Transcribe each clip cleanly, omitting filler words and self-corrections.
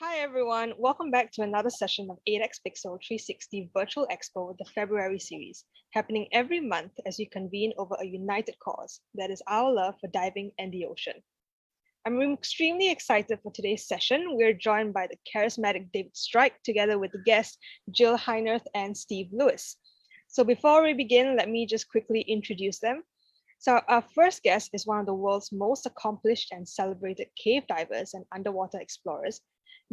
Hi everyone, welcome back to another session of 8x Pixel 360 Virtual Expo with the February series, happening every month as we convene over a united cause, that is our love for diving and the ocean. I'm extremely excited for today's session. We're joined by the charismatic David Strike, together with the guests Jill Heinerth and Steve Lewis. So before we begin, let me just quickly introduce them. So our first guest is one of the world's most accomplished and celebrated cave divers and underwater explorers.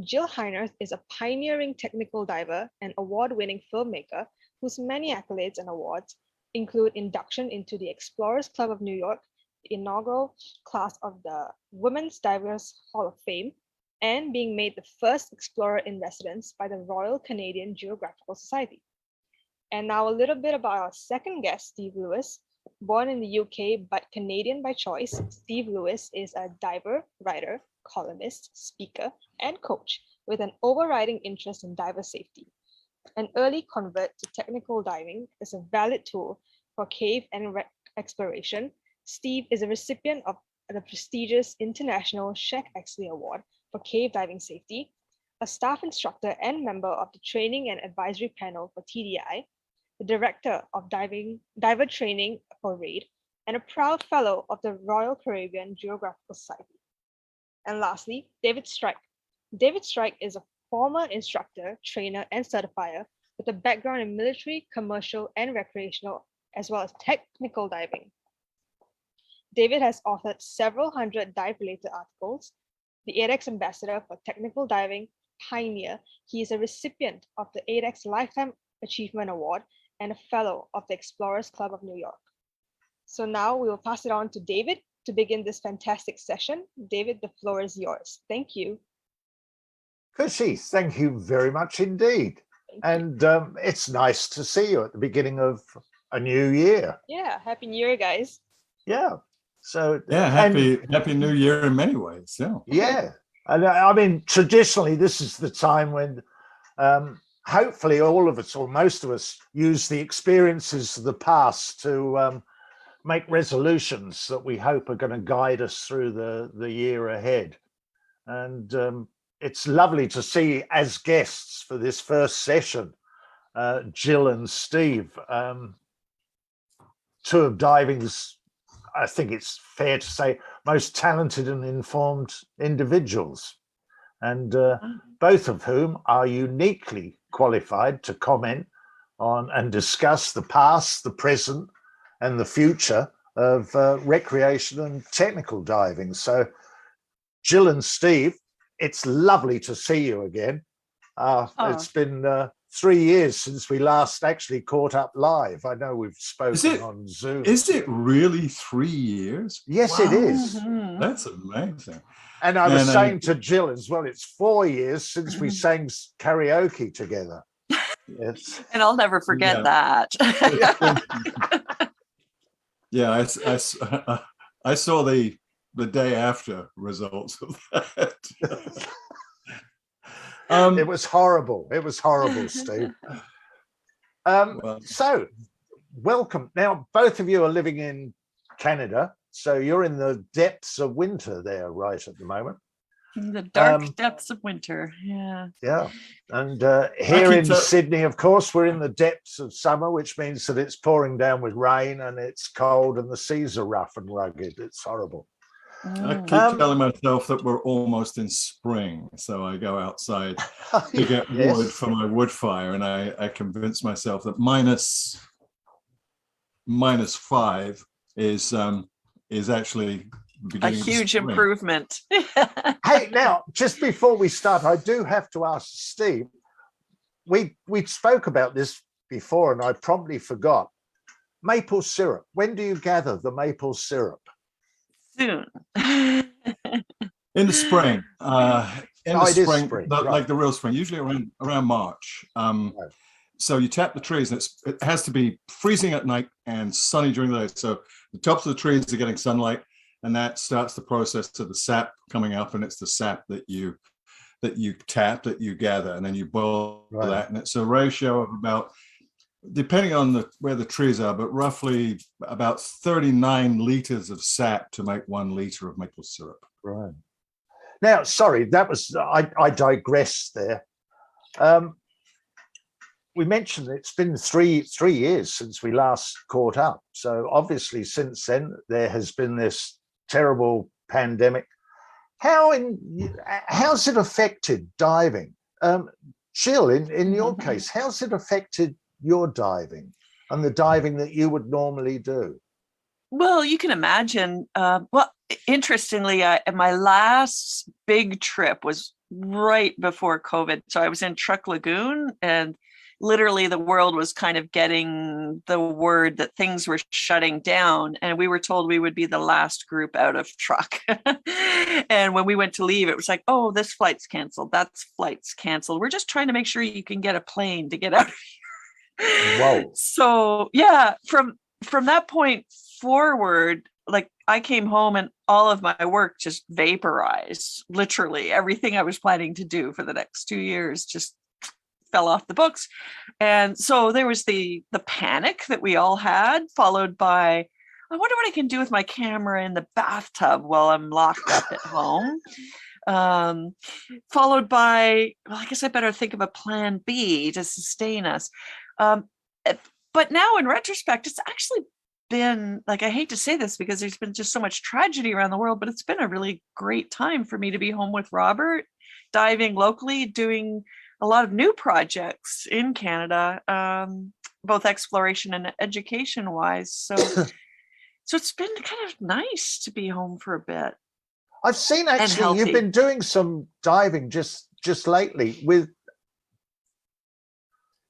Jill Heinerth is a pioneering technical diver and award-winning filmmaker whose many accolades and awards include induction into the Explorers Club of New York, the inaugural class of the Women's Divers Hall of Fame, and being made the first explorer in residence by the Royal Canadian Geographical Society. And now a little bit about our second guest, Steve Lewis. Born in the UK but Canadian by choice, Steve Lewis is a diver, writer, columnist, speaker, and coach with an overriding interest in diver safety. An early convert to technical diving as a valid tool for cave and wreck exploration, Steve is a recipient of the prestigious International Sheck Exley Award for Cave Diving Safety, a staff instructor and member of the Training and Advisory Panel for TDI, the Director of Diver Training for RAID, and a proud Fellow of the Royal Caribbean Geographical Society. And lastly, David Strike. David Strike is a former instructor, trainer, and certifier with a background in military, commercial, and recreational, as well as technical diving. David has authored several hundred dive-related articles, the 8X Ambassador for Technical Diving, Pioneer. He is a recipient of the 8X Lifetime Achievement Award and a fellow of the Explorers Club of New York. So now we will pass it on to David to begin this fantastic session. David, the floor is yours. Thank you. Cushy, thank you very much indeed. And it's nice to see you at the beginning of a new year. Yeah, Happy New Year, guys. Yeah. So yeah, happy New Year in many ways. Yeah. Yeah. And I mean, traditionally, this is the time when hopefully all of us or most of us use the experiences of the past to make resolutions that we hope are going to guide us through the year ahead. And it's lovely to see as guests for this first session, Jill and Steve, two of diving's, I think it's fair to say, most talented and informed individuals. And both of whom are uniquely qualified to comment on and discuss the past, the present, and the future of recreation and technical diving. So, Jill and Steve, it's lovely to see you again. It's been 3 years since we last actually caught up live. I know we've spoken on Zoom. Is it really 3 years? Yes, wow. It is. That's amazing. And I was saying to Jill as well, it's 4 years since we sang karaoke together. Yes. And I'll never forget that. Yeah, I saw the day after results of that. It was horrible. It was horrible, Steve. So, welcome. Now, both of you are living in Canada, so you're in the depths of winter there, right at the moment. In the dark depths of winter, yeah. Yeah, and here in Sydney, of course, we're in the depths of summer, which means that it's pouring down with rain and it's cold and the seas are rough and rugged. It's horrible. I keep telling myself that we're almost in spring, so I go outside to get wood for my wood fire, and I convince myself that minus 5 is actually a huge improvement. Hey, now, just before we start, I do have to ask Steve, we spoke about this before and I promptly forgot. Maple syrup, when do you gather the maple syrup? Soon. In the spring. Spring, right. Like the real spring, usually around March. Right. So you tap the trees, and it has to be freezing at night and sunny during the day. So the tops of the trees are getting sunlight, and that starts the process of the sap coming up, and it's the sap that you tap, that you gather, and then you boil that, and it's a ratio of about, depending on where the trees are, but roughly about 39 liters of sap to make 1 liter of maple syrup. Right. Now, sorry, that was I digress there. We mentioned it's been three years since we last caught up. So obviously, since then there has been this terrible pandemic. How's it affected diving? Jill, in your case, how's it affected your diving and the diving that you would normally do? Well, you can imagine. Well, interestingly, my last big trip was right before COVID. So I was in Truck Lagoon, and literally the world was kind of getting the word that things were shutting down. And we were told we would be the last group out of Truck. And when we went to leave, it was like, oh, this flight's canceled. That's flight's canceled. We're just trying to make sure you can get a plane to get out of here. Whoa. So yeah, from that point forward, like I came home and all of my work just vaporized. Literally everything I was planning to do for the next 2 years just fell off the books. And so there was the panic that we all had, followed by, I wonder what I can do with my camera in the bathtub while I'm locked up at home. Followed by, well, I guess I better think of a plan B to sustain us. But now in retrospect, it's actually been, like, I hate to say this because there's been just so much tragedy around the world, but it's been a really great time for me to be home with Robert, diving locally, doing a lot of new projects in Canada, both exploration and education wise. So it's been kind of nice to be home for a bit. I've seen actually you've been doing some diving just lately with,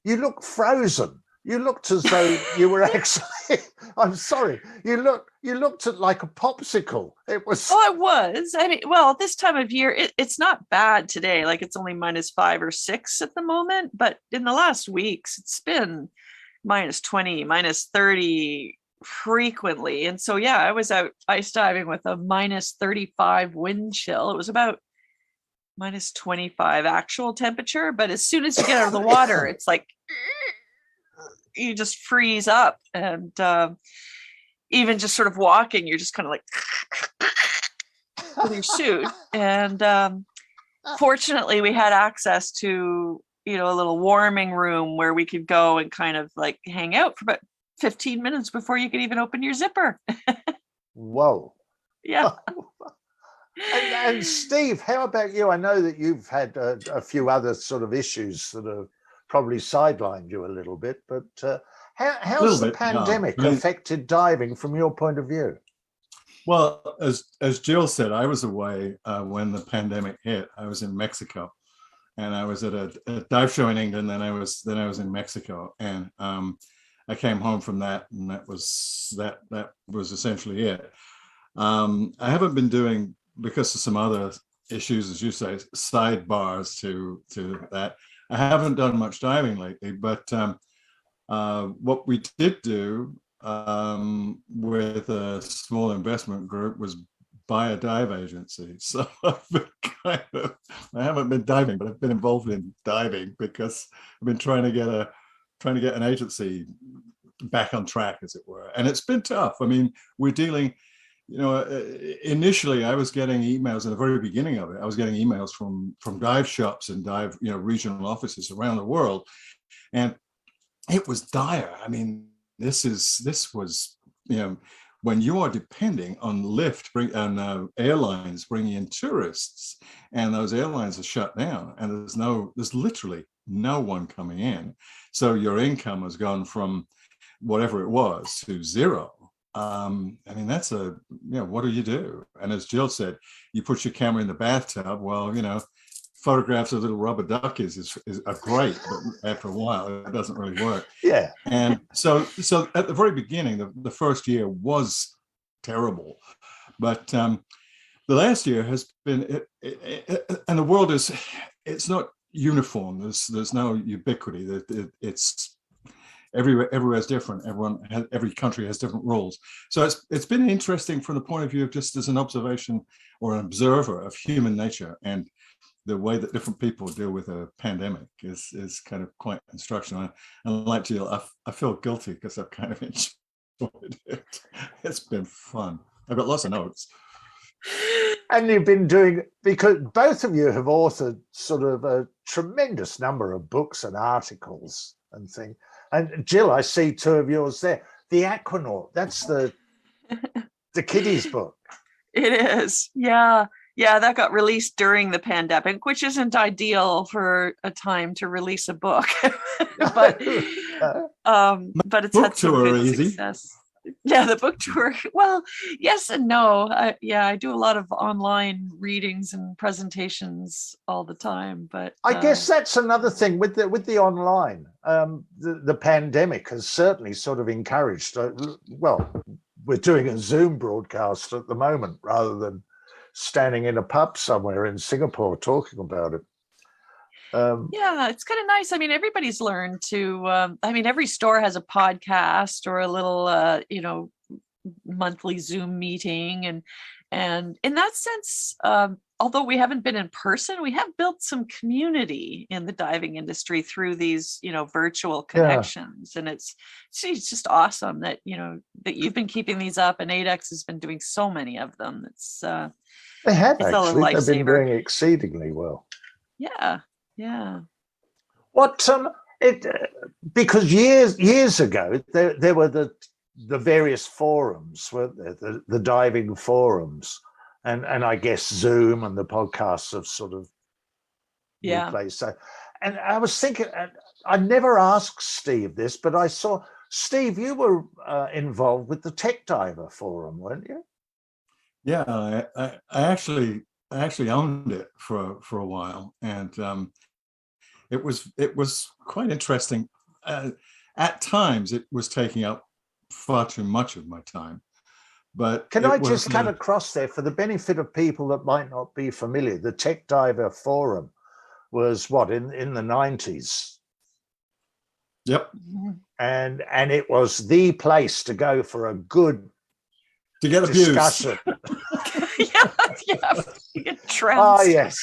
you look frozen. You looked as though you were actually, I'm sorry, you looked at like a popsicle. It was. Oh, it was. I mean, well, this time of year, it's not bad today. Like it's only -5 or -6 at the moment. But in the last weeks, it's been -20, -30 frequently. And so, yeah, I was out ice diving with a -35 wind chill. It was about -25 actual temperature. But as soon as you get out of the water, it's like, you just freeze up, and even just sort of walking, you're just kind of like with your suit. And fortunately, we had access to, a little warming room where we could go and kind of like hang out for about 15 minutes before you could even open your zipper. Whoa. Yeah. And Steve, how about you? I know that you've had a few other sort of issues that have probably sidelined you a little bit, but how's the pandemic affected diving from your point of view? Well, as Jill said, I was away when the pandemic hit. I was in Mexico, and I was at a dive show in England. Then I was in Mexico, and I came home from that, and that was essentially it. I haven't been doing, because of some other issues, as you say, sidebars to that. I haven't done much diving lately, but what we did do with a small investment group was buy a dive agency. So I've been I haven't been diving, but I've been involved in diving because I've been trying to get an agency back on track, as it were. And it's been tough. I mean, we're dealing, initially I was getting emails in the very beginning of it. I was getting emails from dive shops and dive, regional offices around the world. And it was dire. I mean, this was, when you are depending on airlines bringing in tourists, and those airlines are shut down, and there's literally no one coming in. So your income has gone from whatever it was to zero. I mean, that's what do you do? And as Jill said, you put your camera in the bathtub. Well, photographs of little rubber duckies are great, but after a while, it doesn't really work. Yeah. And so at the very beginning, the first year was terrible, but the last year has been, and the world it's not uniform. There's no ubiquity. It's everywhere is different. Every country has different rules. So it's been interesting from the point of view of just as an observation or an observer of human nature, and the way that different people deal with a pandemic is kind of quite instructional. And like Jill, I feel guilty because I've kind of enjoyed it. It's been fun. I've got lots of notes. And you've been doing, because both of you have authored sort of a tremendous number of books and articles and things. And Jill, I see two of yours there. The Aquanaut, that's the kiddies book. It is. Yeah. Yeah, that got released during the pandemic, which isn't ideal for a time to release a book. but it's Book had some tour good easy. success. Yeah, the book tour. Well, yes and no. I do a lot of online readings and presentations all the time. But I guess that's another thing with the online. The pandemic has certainly sort of encouraged. Well, we're doing a Zoom broadcast at the moment rather than standing in a pub somewhere in Singapore talking about it. Yeah, it's kind of nice. I mean, everybody's learned to, every store has a podcast or a little, monthly Zoom meeting. And in that sense, although we haven't been in person, we have built some community in the diving industry through these, virtual connections. And it's just awesome that, that you've been keeping these up, and ADEX has been doing so many of them. They have it's actually. They've been doing exceedingly well. Yeah. Yeah. What because years ago there were the various forums, weren't there? The diving forums, and I guess Zoom and the podcasts have sort of replaced that. And I was thinking, I never asked Steve this, but I saw Steve, you were involved with the Tech Diver forum, weren't you? Yeah, I actually owned it for a while, and it was quite interesting. At times, it was taking up far too much of my time. But can I just cut across there for the benefit of people that might not be familiar? The Tech Diver forum was what in the 90s. Yep. And it was the place to go for a good to get discussion. Yeah. Ah, yes.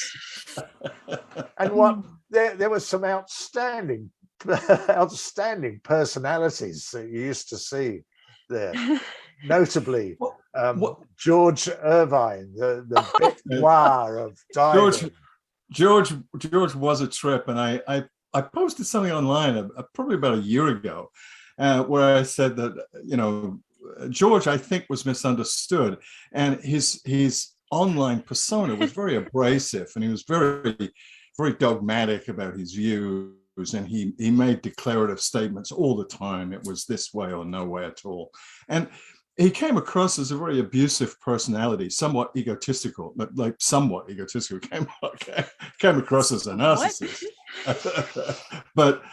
And what there were some outstanding personalities that you used to see there. Notably, George Irvine, the bête noire of diving. George was a trip, and I posted something online probably about a year ago, where I said that George, I think, was misunderstood, and his online persona was very abrasive, and he was very, very dogmatic about his views, and he made declarative statements all the time. It was this way or no way at all, and he came across as a very abusive personality, somewhat egotistical, came across as a narcissist. but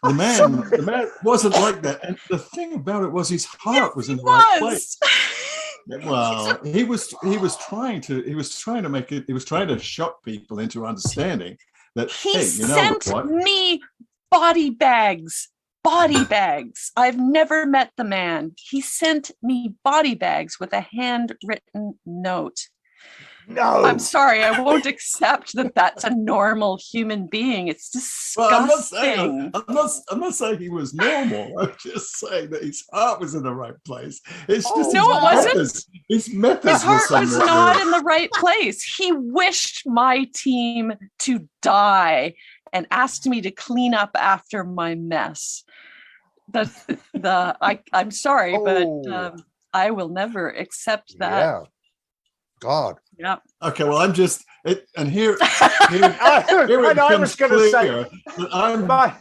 the man wasn't like that. And the thing about it was his heart was in the right place. Well, he was trying to shock people into understanding that he sent me body bags. I've never met the man. He sent me body bags with a handwritten note. No, I'm sorry, I won't accept that that's a normal human being. It's disgusting. Well, I'm not saying he was normal. I'm just saying that his heart was in the right place. It's just no, it wasn't. His methods. His heart was not in the right place. He wished my team to die and asked me to clean up after my mess. I'm sorry, but I will never accept that. Yeah. God. Yeah. Okay. Well, I'm just and here I was going to say, I'm my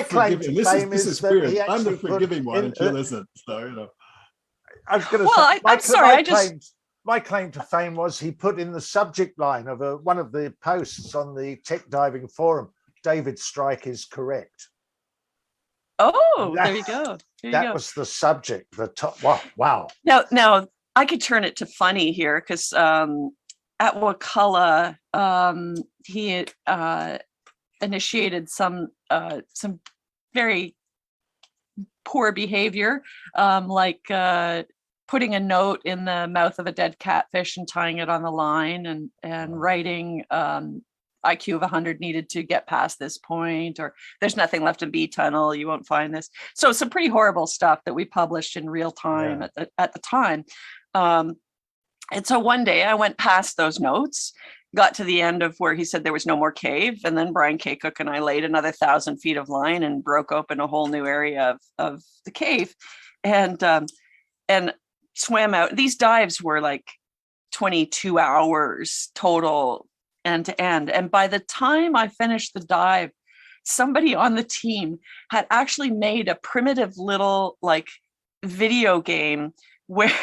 claim to fame is that he I'm the actually forgiving one, and Jill isn't. So I was going to say. I'm sorry. My claim to fame was he put in the subject line of one of the posts on the Tech Diving forum, "David Strike is correct." Oh, there you go. That was the subject. The top. Wow. Now I could turn it to funny here, because at Wakulla, he initiated some very poor behavior, like putting a note in the mouth of a dead catfish and tying it on the line, and writing IQ of 100 needed to get past this point, or there's nothing left in B tunnel, you won't find this. So some pretty horrible stuff that we published in real time at the time. And so one day I went past those notes, got to the end of where he said there was no more cave. And then Brian K. Cook and I laid another 1,000 feet of line and broke open a whole new area of the cave, and swam out. These dives were like 22 hours total, end to end. And by the time I finished the dive, somebody on the team had actually made a primitive little like video game where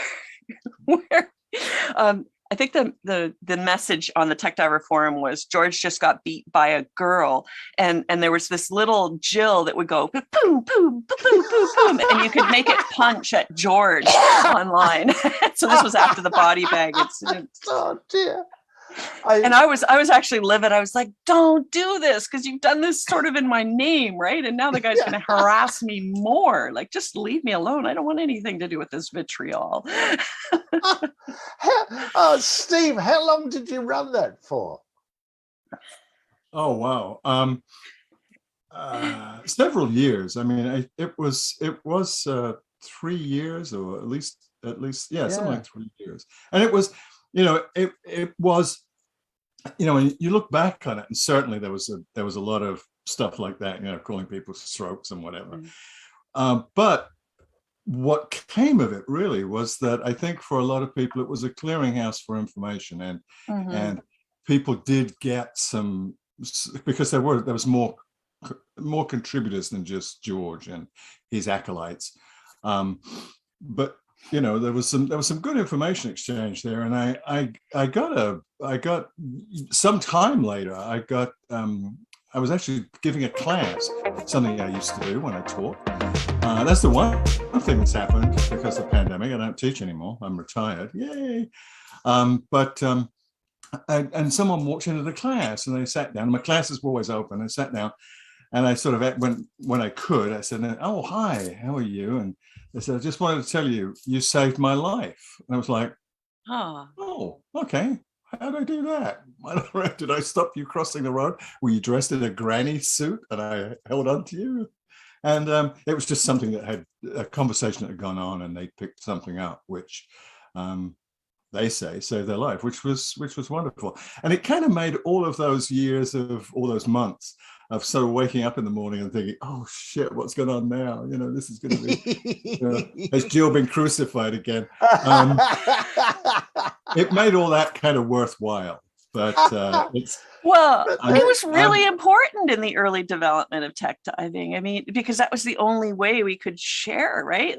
I think the message on the Tech Diver forum was George just got beat by a girl, and there was this little Jill that would go boom, boom, boom, boom, boom, boom, and you could make it punch at George online. So this was after the body bag incident. Oh dear. I was actually livid. I was like, don't do this, because you've done this sort of in my name, right? And now the guy's going to harass me more. Like, just leave me alone. I don't want anything to do with this vitriol. Steve, how long did you run that for? Oh wow, several years. I mean, it was 3 years, or at least something like 3 years. And it was, it was, and you look back on it, and certainly there was a lot of stuff like that, calling people strokes and whatever. But what came of it really was that I think for a lot of people it was a clearinghouse for information, and people did get some, because there was more contributors than just George and his acolytes. But there was some good information exchange there, and I got some time later. I was actually giving a class, something I used to do when I taught. That's the one thing that's happened because of the pandemic. I don't teach anymore. I'm retired. Yay! And someone walked into the class, and they sat down. My classes were always open. I sat down, and I sort of, when I could, I said, "Oh, hi, how are you?" And they said, "I just wanted to tell you, you saved my life." And I was like, "Oh, okay. How did I do that? Did I stop you crossing the road? Were you dressed in a granny suit and I held on to you?" And it was just something that had a conversation that had gone on, and they picked something up, which they say saved their life, which was wonderful. And it kind of made all of those years of all those months of sort of waking up in the morning and thinking, "Oh shit, what's going on now? This is going to be, has Jill been crucified again?" It made all that kind of worthwhile. But it was really important in the early development of tech diving. I mean, because that was the only way we could share, right?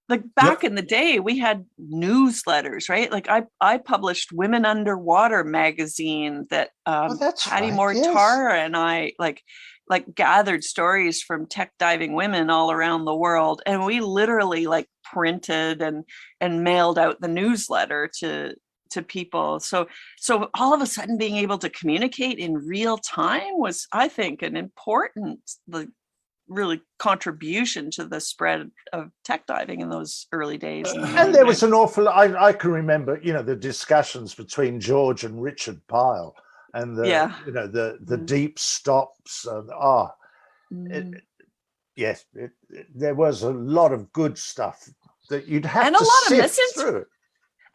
Like back in the day, we had newsletters, right? Like I published Women Underwater magazine that Patty Mortara and I like gathered stories from tech diving women all around the world, and we literally like printed and mailed out the newsletter to people. So all of a sudden being able to communicate in real time was, I think, an important really contribution to the spread of tech diving in those early days. And there was an awful, I can remember, the discussions between George and Richard Pyle, and the deep stops, and there was a lot of good stuff that you'd have to sift through.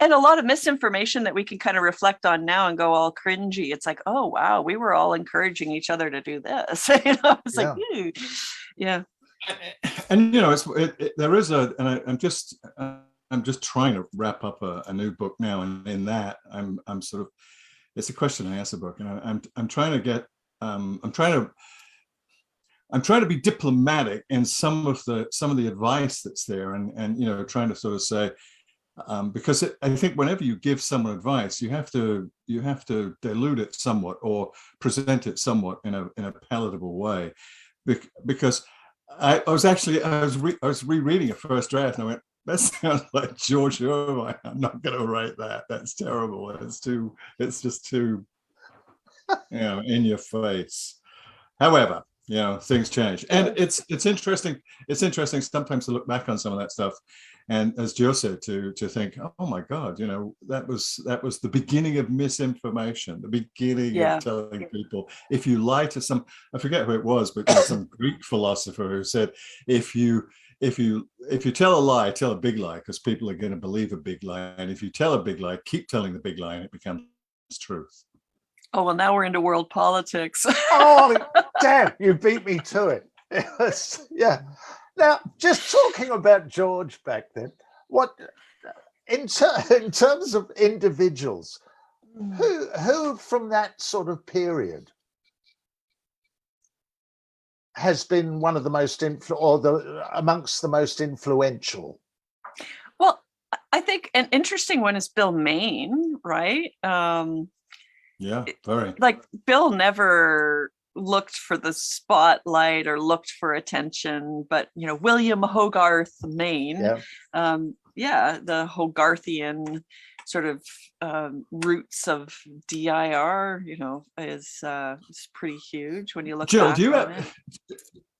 And a lot of misinformation that we can kind of reflect on now and go all cringy. It's like, oh wow, we were all encouraging each other to do this. It's like, ooh. Yeah. And there is I'm just trying to wrap up a new book now, and in that I'm sort of, it's a question and answer book, and I'm trying to get I'm trying to be diplomatic in some of the advice that's there, and trying to sort of say, because I think whenever you give someone advice, you have to dilute it somewhat or present it somewhat in a palatable way, because I was rereading a first draft, and I went, that sounds like George Irvine. I'm not going to write that. That's terrible. It's just too in your face. However, things change, and it's interesting. It's interesting sometimes to look back on some of that stuff, and as Jill said, to think, oh my God, that was the beginning of misinformation, the beginning of telling people, if you lie to I forget who it was, but some Greek philosopher who said, if you if you tell a lie, tell a big lie, because people are going to believe a big lie. And if you tell a big lie, keep telling the big lie, and it becomes truth. Oh, well, now we're into world politics. Oh, damn, you beat me to it. Yeah. Now, just talking about George back then, what in terms of individuals, who from that sort of period has been one of the most amongst the most influential? Well, I think an interesting one is Bill Main, right? Yeah, very. Like Bill never looked for the spotlight or looked for attention, but William Hogarth Main, the Hogarthian sort of roots of DIR, is pretty huge when you look Jill, back do you on it.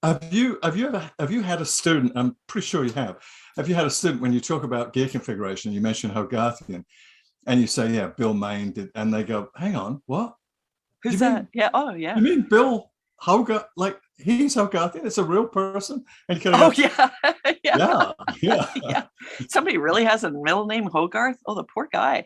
have you had a student? I'm pretty sure you have. Have you had a student when you talk about gear configuration? You mentioned Hogarthian, and you say, "Yeah, Bill Main did," and they go, "Hang on, what? Who's that?" Yeah. Oh, yeah. You mean Bill Hogarth? Like he's Hogarthian? It's a real person?" And you kind Oh, of go, yeah. yeah. Yeah. Somebody really has a middle name Hogarth? Oh, the poor guy.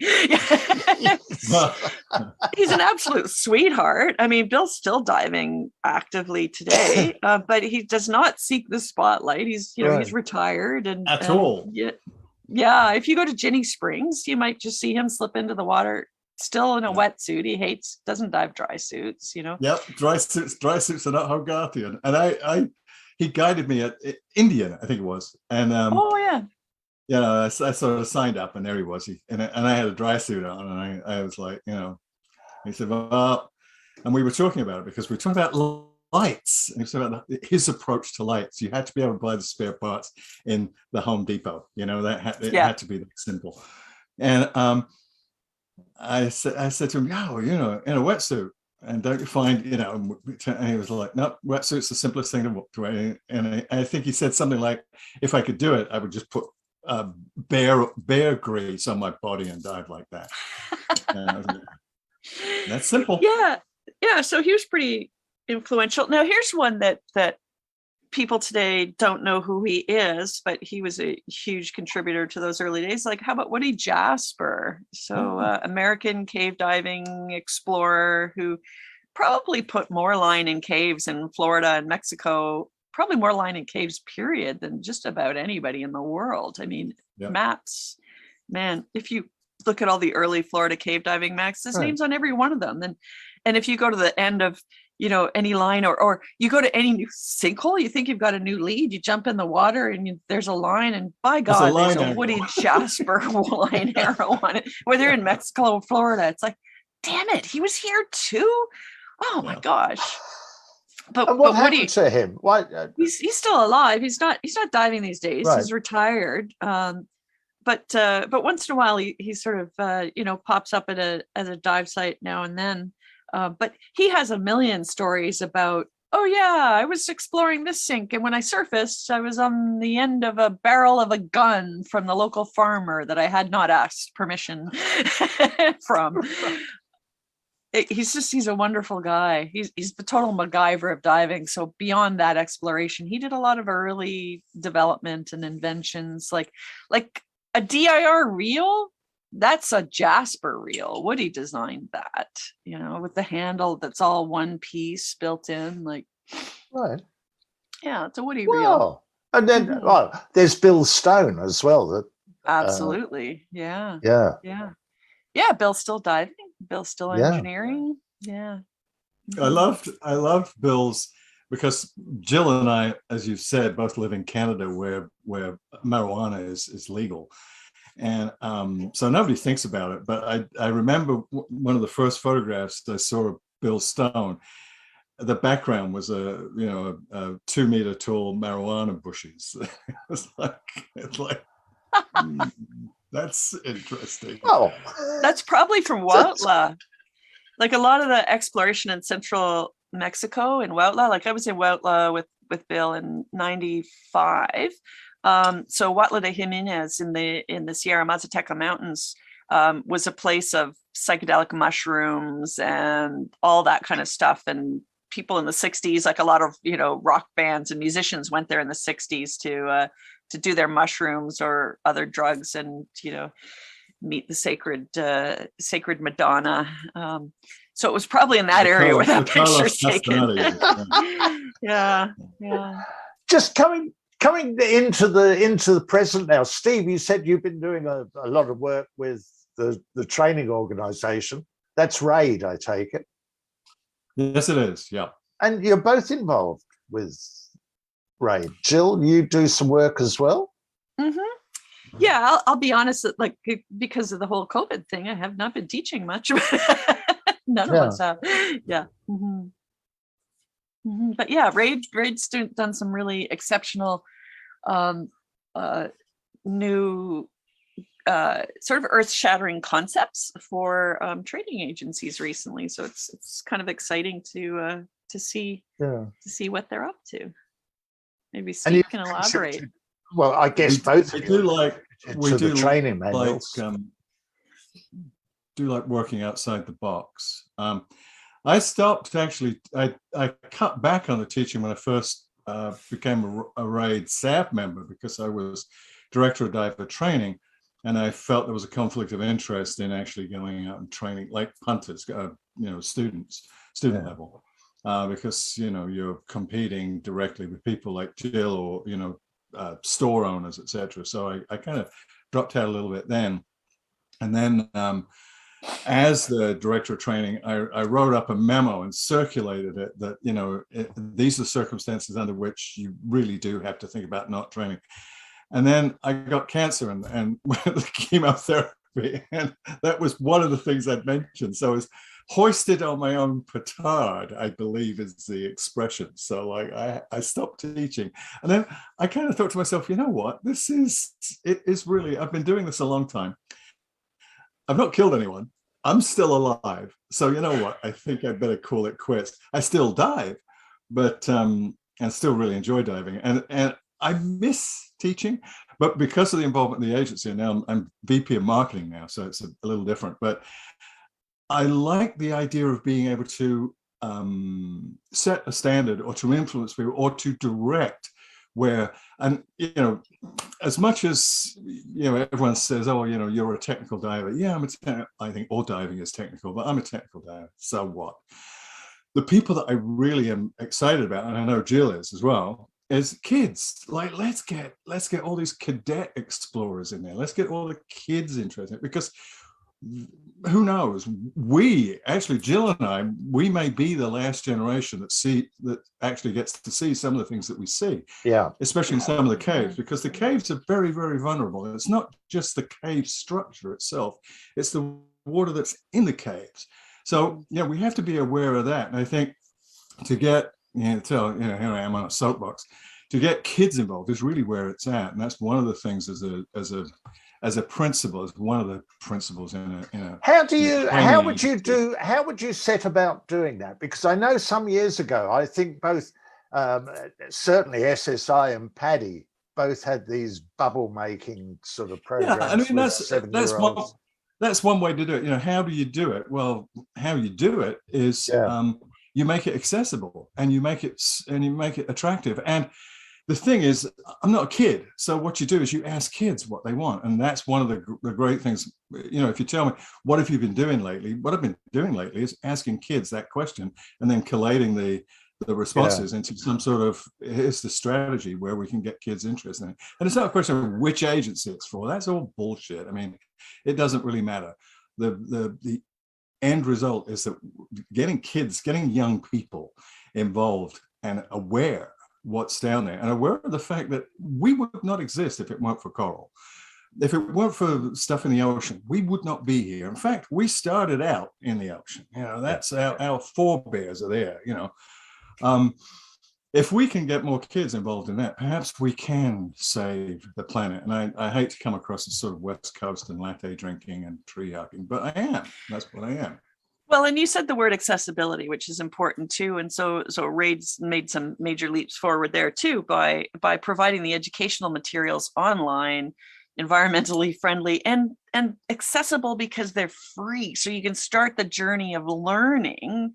He's an absolute sweetheart. I mean, Bill's still diving actively today, but he does not seek the spotlight. He's, he's retired and At all. Yeah. If you go to Ginny Springs, you might just see him slip into the water still in a wetsuit. He doesn't dive dry suits, Yep, dry suits are not Hogarthian. And he guided me at Indian, I think it was. And I sort of signed up, and there he was. And I had a dry suit on, and I was like, he said, well, and we were talking about it because we were talking about lights. And he was talking about his approach to lights. You had to be able to buy the spare parts in the Home Depot. It had to be that simple. And I said to him, in a wetsuit. And don't you find, and he was like, no, wetsuit's the simplest thing to wear. And I think he said something like, if I could do it, I would just put bear grease on my body and dive like that. And I was like, that's simple. Yeah. So he was pretty influential. Now here's one that people today don't know who he is, but he was a huge contributor to those early days. Like, how about Woody Jasper? So American cave diving explorer who probably put more line in caves in Florida and Mexico, probably more line in caves, period, than just about anybody in the world. I mean, maps, man, if you look at all the early Florida cave diving maps, his name's on every one of them. And if you go to the end of any line or you go to any new sinkhole, you think you've got a new lead, you jump in the water and there's a line, and by God, there's a Woody Jasper line arrow on it. Whether you're in Mexico or Florida, it's like, damn it, he was here too. Oh my gosh. But what happened to him? Why? He's still alive. He's not diving these days. Right. He's retired. But once in a while he sort of pops up at a dive site now and then. But he has a million stories about, oh yeah, I was exploring this sink, and when I surfaced, I was on the end of a barrel of a gun from the local farmer that I had not asked permission from. He's a wonderful guy. He's the total MacGyver of diving. So beyond that exploration, he did a lot of early development and inventions, like a DIR reel. That's a Jasper reel. Woody designed that, with the handle that's all one piece built in, like. Right. Yeah, it's a Woody reel. And then, there's Bill Stone as well. Absolutely. Yeah. Bill's still diving. Bill's still engineering. Yeah. Mm-hmm. I loved Bill's, because Jill and I, as you've said, both live in Canada where marijuana is legal. And so nobody thinks about it. But I remember one of the first photographs I saw of Bill Stone. The background was a 2-meter tall marijuana bushes. It's like that's interesting. Oh, that's probably from Huautla. Like a lot of the exploration in central Mexico in Huautla. Like I was in Huautla with Bill in '95. So Huautla de Jimenez in the Sierra Mazateca Mountains was a place of psychedelic mushrooms and all that kind of stuff. And people in the 60s, like a lot of, rock bands and musicians went there in the 60s to do their mushrooms or other drugs and, meet the sacred Madonna. So it was probably in that area where that picture's taken. Yeah. Just coming into the present now, Steve, you said you've been doing a lot of work with the training organization. That's RAID, I take it. Yes, it is. Yeah. And you're both involved with RAID. Jill, you do some work as well? Mm-hmm. Yeah, I'll be honest, that like because of the whole COVID thing, I have not been teaching much. None of us have. Yeah. Mm-hmm. Mm-hmm. But yeah, RAID's done some really exceptional new sort of earth-shattering concepts for training agencies recently. So it's kind of exciting to see what they're up to. Maybe Steve can elaborate. Well, I guess both of you we do training manuals. Do like working outside the box. I stopped actually. I cut back on the teaching when I first became a RAID staff member because I was director of diver training, and I felt there was a conflict of interest in actually going out and training like punters, student level, because you're competing directly with people like Jill or store owners, etc. So I kind of dropped out a little bit then, and then as the director of training, I wrote up a memo and circulated it that these are circumstances under which you really do have to think about not training. And then I got cancer and went to chemotherapy, and that was one of the things I'd mentioned. So I was hoisted on my own petard, I believe is the expression. So like I stopped teaching, and then I kind of thought to myself, you know what, it is really, I've been doing this a long time. I've not killed anyone. I'm still alive. So you know what, I think I'd better call it quits. I still dive, but and still really enjoy diving, and I miss teaching, but because of the involvement in the agency, and now I'm VP of marketing now, so it's a little different. But I like the idea of being able to set a standard or to influence people or to direct where, and as much as everyone says, oh, you're a technical diver. Yeah, I think all diving is technical, but I'm a technical diver. So what? The people that I really am excited about, and I know Jill is as well, is kids. Like let's get all these cadet explorers in there. Let's get all the kids interested, because who knows, Jill and I, we may be the last generation that actually gets to see some of the things that we see, especially in some of the caves, because the caves are very, very vulnerable. It's not just the cave structure itself, it's the water that's in the caves. So we have to be aware of that. And I think to get here I am on a soapbox, to get kids involved is really where it's at. And that's one of the things as a principle, is one of the principles in a how would you set about doing that? Because I know some years ago, I think both certainly SSI and Paddy both had these bubble making sort of programs. Yeah, I mean that's one way to do it. How do you do it? Well, how you do it is you make it accessible and you make it attractive. And the thing is, I'm not a kid. So what you do is you ask kids what they want. And that's one of the great things. If you tell me, what have you been doing lately? What I've been doing lately is asking kids that question and then collating the responses into some sort of, here's the strategy where we can get kids interested in it. And it's not a question of which agency it's for. That's all bullshit. I mean, it doesn't really matter. The end result is that getting young people involved and aware what's down there, and aware of the fact that we would not exist if it weren't for coral. If it weren't for stuff in the ocean, we would not be here. In fact, we started out in the ocean. That's our forebears are there. If we can get more kids involved in that, perhaps we can save the planet. And I hate to come across as sort of West Coast and latte drinking and tree hugging, but I am. That's what I am. Well, and you said the word accessibility, which is important too. And so RAID's made some major leaps forward there too by providing the educational materials online, environmentally friendly and accessible because they're free. So you can start the journey of learning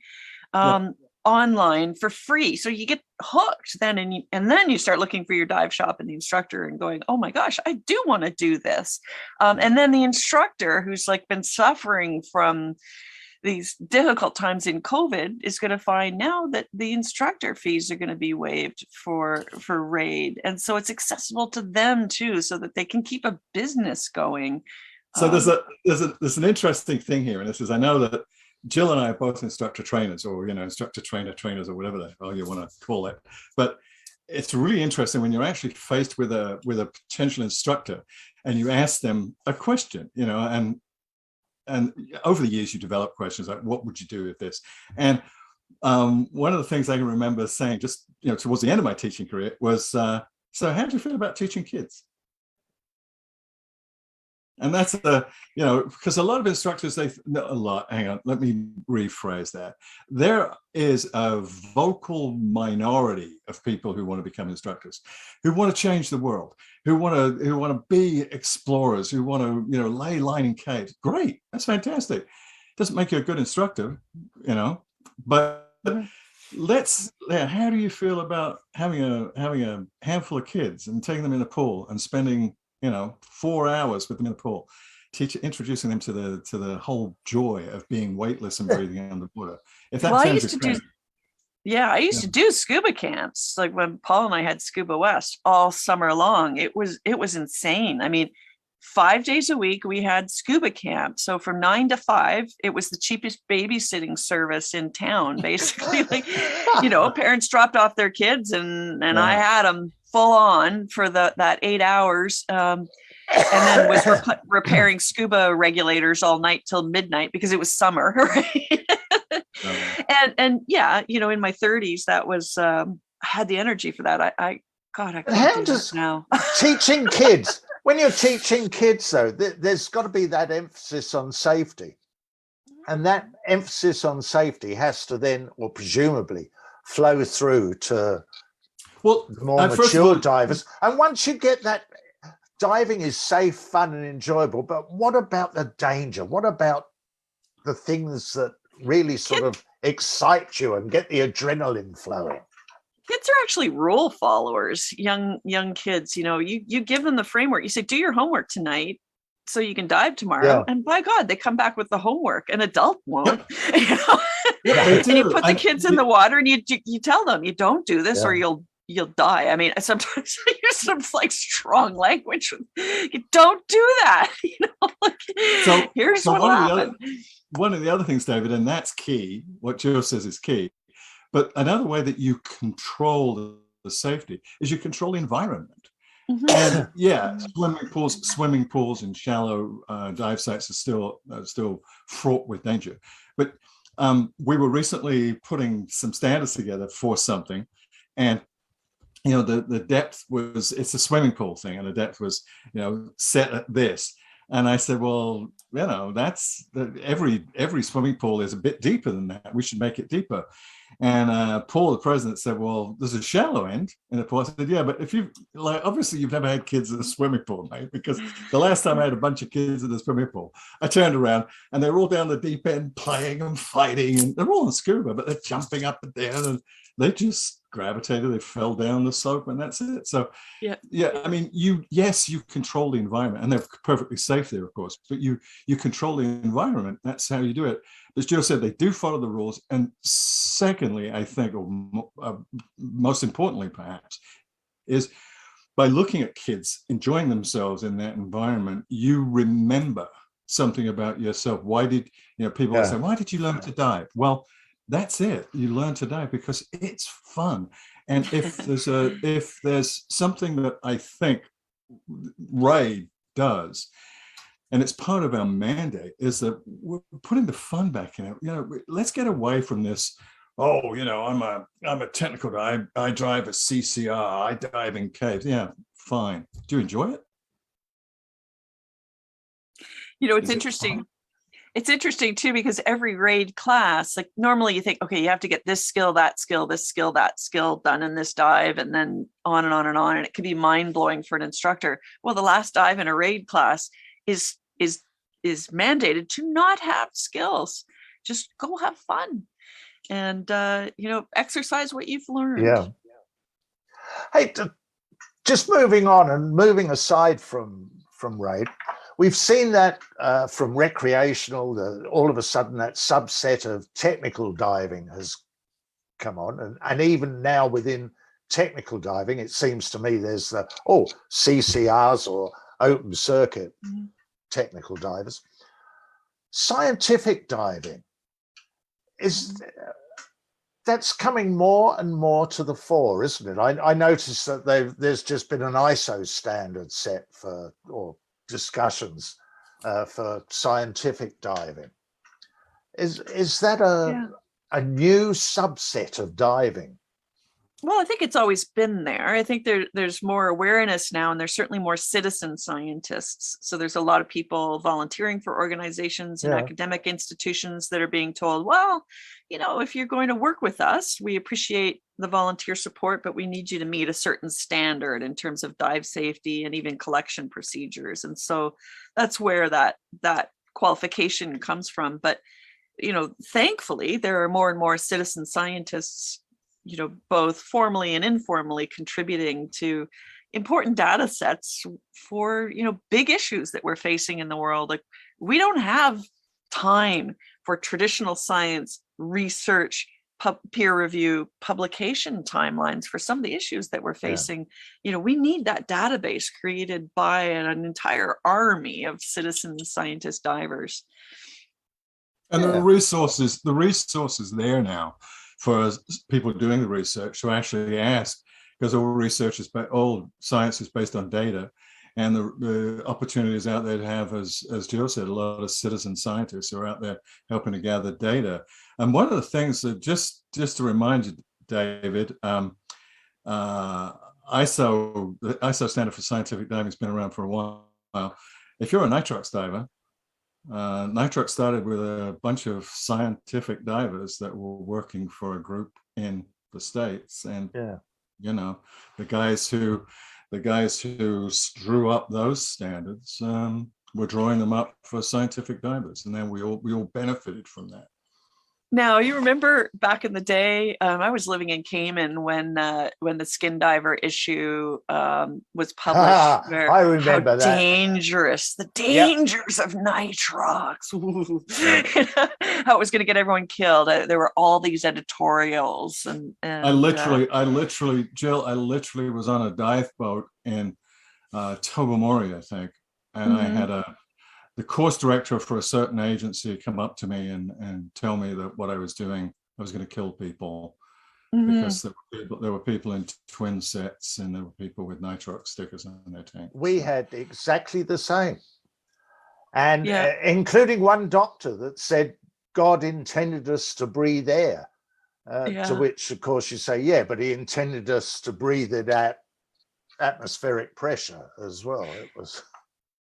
online for free. So you get hooked then, and then you start looking for your dive shop and the instructor and going, oh my gosh, I do want to do this. And then the instructor who's like been suffering from these difficult times in COVID is going to find now that the instructor fees are going to be waived for RAID. And so it's accessible to them too, so that they can keep a business going. So there's an interesting thing here. And this is, I know that Jill and I are both instructor trainers, or, instructor trainers, or whatever the hell you want to call it. But it's really interesting when you're actually faced with a potential instructor and you ask them a question, and over the years you develop questions like, what would you do with this? And one of the things I can remember saying just, towards the end of my teaching career was, so how do you feel about teaching kids? And that's because a lot of instructors, hang on, let me rephrase that. There is a vocal minority of people who want to become instructors, who want to change the world, who want to be explorers, who want to, lay lining caves. Great, that's fantastic. Doesn't make you a good instructor, but how do you feel about having a handful of kids and taking them in a pool and spending 4 hours with them in the pool, introducing them to the whole joy of being weightless and breathing underwater? If that I used to do scuba camps, like when Paul and I had Scuba West all summer long. It was insane. I mean, 5 days a week we had scuba camp. So from 9 to 5, it was the cheapest babysitting service in town, basically. Like, parents dropped off their kids and I had them full on for that 8 hours, and then was repairing scuba regulators all night till midnight because it was summer, right? And yeah, in my 30s, that was I had the energy for that. I can't do that now. Teaching kids, when you're teaching kids, though, there's got to be that emphasis on safety, and that emphasis on safety has to then, or presumably, flow through to more mature divers. And once you get that, diving is safe, fun, and enjoyable. But what about the danger? What about the things that really sort of excite you and get the adrenaline flowing? Kids are actually rule followers. Young kids, you give them the framework. You say, do your homework tonight so you can dive tomorrow. And by God, they come back with the homework. An adult won't. And you put the kids in the water and you tell them, you don't do this or you'll die. I mean, sometimes I use some like strong language. You don't do that. Here's what happened. One of the other things, David, and that's key. What Jill says is key. But another way that you control the safety is you control the environment. And swimming pools and shallow dive sites are still fraught with danger. But we were recently putting some standards together for something, and the depth was, it's a swimming pool thing, and the depth was set at this. And I said, well, that's every swimming pool is a bit deeper than that. We should make it deeper. And Paul, the president, said, well, there's a shallow end in the pool. I said, yeah, but if obviously you've never had kids in a swimming pool, mate, because the last time I had a bunch of kids in the swimming pool, I turned around and they're all down the deep end playing and fighting, and they're all in scuba, but they're jumping up and down, and they just gravitated, they fell down the slope, and that's it. So I mean, you control the environment, and they're perfectly safe there, of course, but you control the environment. That's how you do it. As Joe said, they do follow the rules. And secondly, I think, or most importantly perhaps, is by looking at kids enjoying themselves in that environment, you remember something about yourself. Why did people say, why did you learn to dive? Well, that's it. You learn to dive because it's fun. And if there's something that I think RAID does, and it's part of our mandate, is that we're putting the fun back in it. Let's get away from this. Oh, I'm a technical guy. I drive a CCR. I dive in caves. Yeah, fine. Do you enjoy it? It's interesting. It's interesting too, because every RAID class, like normally you think, okay, you have to get this skill, that skill, this skill, that skill done in this dive, and then on and on and on. And it can be mind blowing for an instructor. Well, the last dive in a RAID class is mandated to not have skills. Just go have fun. and exercise what you've learned. Yeah. Hey, just moving on and moving aside from raid, we've seen that from recreational, all of a sudden that subset of technical diving has come on, and even now within technical diving, it seems to me there's the CCRs or open circuit technical divers. Scientific diving that's coming more and more to the fore, isn't it? I noticed that there's just been an ISO standard set or discussions for scientific diving. Is that a new subset of diving? Well, I think it's always been there. I think there's more awareness now, and there's certainly more citizen scientists. So there's a lot of people volunteering for organizations and academic institutions that are being told, well, if you're going to work with us, we appreciate the volunteer support, but we need you to meet a certain standard in terms of dive safety and even collection procedures. And so that's where that qualification comes from. But, thankfully, there are more and more citizen scientists, both formally and informally contributing to important data sets for, big issues that we're facing in the world. Like, we don't have time for traditional science research, peer review, publication timelines for some of the issues that we're facing. We need that database created by an entire army of citizen scientist divers. And the resources there now for people doing the research to actually ask, because all science is based on data, and the opportunities out there to have, as Jill said, a lot of citizen scientists who are out there helping to gather data. And one of the things that, just to remind you, David, the ISO standard for scientific diving has been around for a while. If you're a nitrox diver, nitrox started with a bunch of scientific divers that were working for a group in the States, and the guys who drew up those standards were drawing them up for scientific divers, and then we all benefited from that. Now, you remember back in the day, I was living in Cayman when the skin diver issue was published. I remember that. Dangerous, the dangers of nitrox. How it was going to get everyone killed. There were all these editorials, and I literally, Jill, was on a dive boat in Tobermory, I think, and I had the course director for a certain agency come up to me and tell me that what I was doing, I was going to kill people, because there were people in twin sets, and there were people with nitrox stickers on their tank. We had exactly the same, and including one doctor that said God intended us to breathe air, to which, of course, you say, but he intended us to breathe it at atmospheric pressure as well. It was.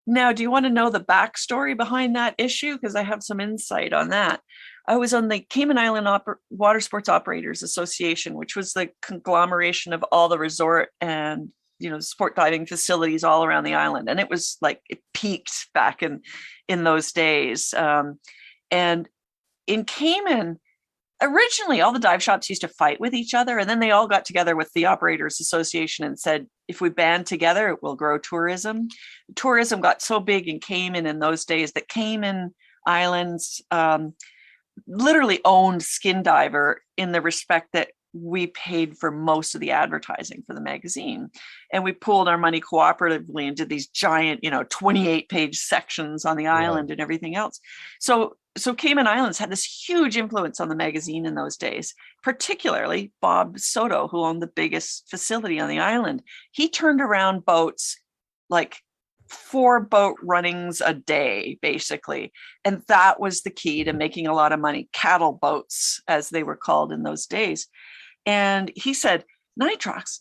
Now, do you want to know the backstory behind that issue? Because I have some insight on that. I was on the Cayman Island Water Sports Operators Association, which was the conglomeration of all the resort and sport diving facilities all around the island. And it was like, it peaked back in those days. And in Cayman, originally, all the dive shops used to fight with each other, and then they all got together with the Operators Association and said, if we band together, it will grow tourism. Tourism got so big in Cayman in those days that Cayman Islands literally owned Skin Diver, in the respect that we paid for most of the advertising for the magazine. And we pooled our money cooperatively and did these giant, 28-page sections on the island and everything else. So Cayman Islands had this huge influence on the magazine in those days, particularly Bob Soto, who owned the biggest facility on the island. He turned around boats, like 4 boat runnings a day, basically. And that was the key to making a lot of money, cattle boats, as they were called in those days. And he said, nitrox,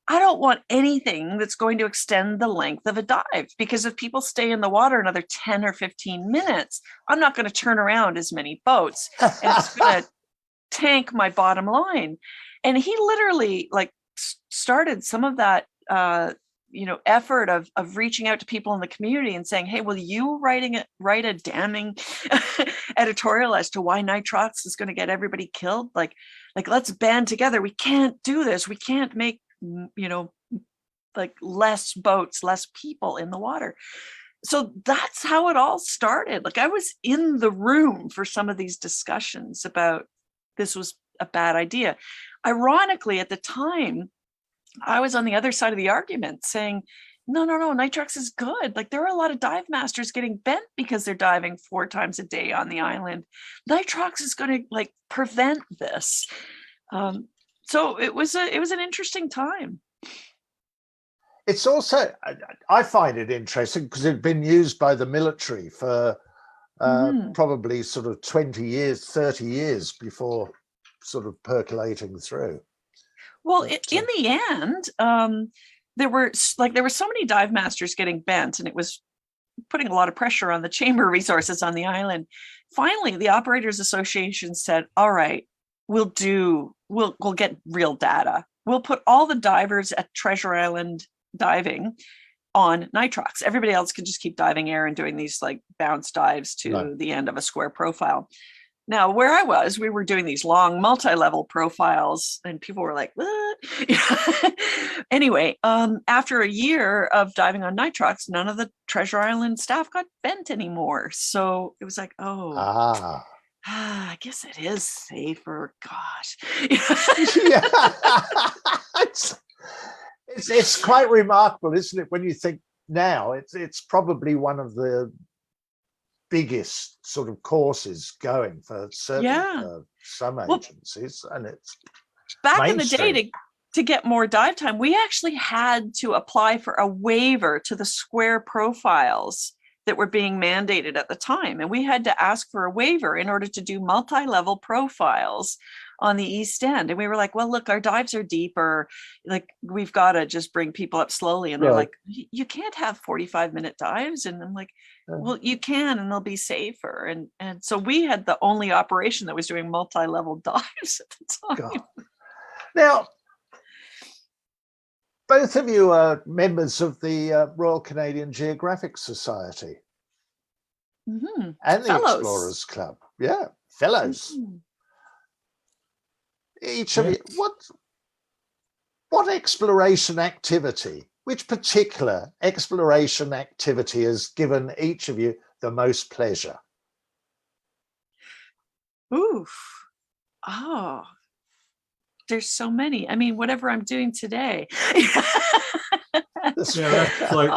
I don't want anything that's going to extend the length of a dive, because if people stay in the water another 10 or 15 minutes, I'm not going to turn around as many boats, and it's going to tank my bottom line. And he literally started some of that effort of reaching out to people in the community and saying, hey, will you write a damning editorial as to why nitrox is going to get everybody killed? Like let's band together. We can't do this. We can't make, like less boats, less people in the water. So that's how it all started. Like I was in the room for some of these discussions about this was a bad idea. Ironically, at the time, I was on the other side of the argument saying, no, nitrox is good. Like there are a lot of dive masters getting bent because they're diving 4 times a day on the island. Nitrox is going to like prevent this. So it was an interesting time. It's also, I find it interesting because it had been used by the military for probably sort of 20 years, 30 years before sort of percolating through. Well, in the end, there were so many dive masters getting bent, and it was putting a lot of pressure on the chamber resources on the island. Finally, the Operators Association said, all right, we'll get real data. We'll put all the divers at Treasure Island diving on nitrox. Everybody else can just keep diving air and doing these like bounce dives to the end of a square profile. Now, where I was, we were doing these long multi-level profiles and people were like, what? Anyway, after a year of diving on nitrox, none of the Treasure Island staff got bent anymore. So it was like, I guess it is safer. Gosh. It's quite remarkable, isn't it? When you think now, it's probably one of the biggest sort of courses going for certainly some agencies, and it's back in the day to get more dive time. We actually had to apply for a waiver to the square profiles that were being mandated at the time, and we had to ask for a waiver in order to do multi-level profiles on the East End. And we were like, well, look, our dives are deeper, like we've got to just bring people up slowly. And they're like, you can't have 45-minute dives. And I'm like, well, you can, and they'll be safer. And so we had the only operation that was doing multi-level dives at the time. God. Now, both of you are members of the Royal Canadian Geographic Society and the Fellows. Explorers Club. Yeah, fellows. Each of you, what exploration activity, which particular exploration activity has given each of you the most pleasure? Oof. Oh, there's so many. I mean, whatever I'm doing today. That's like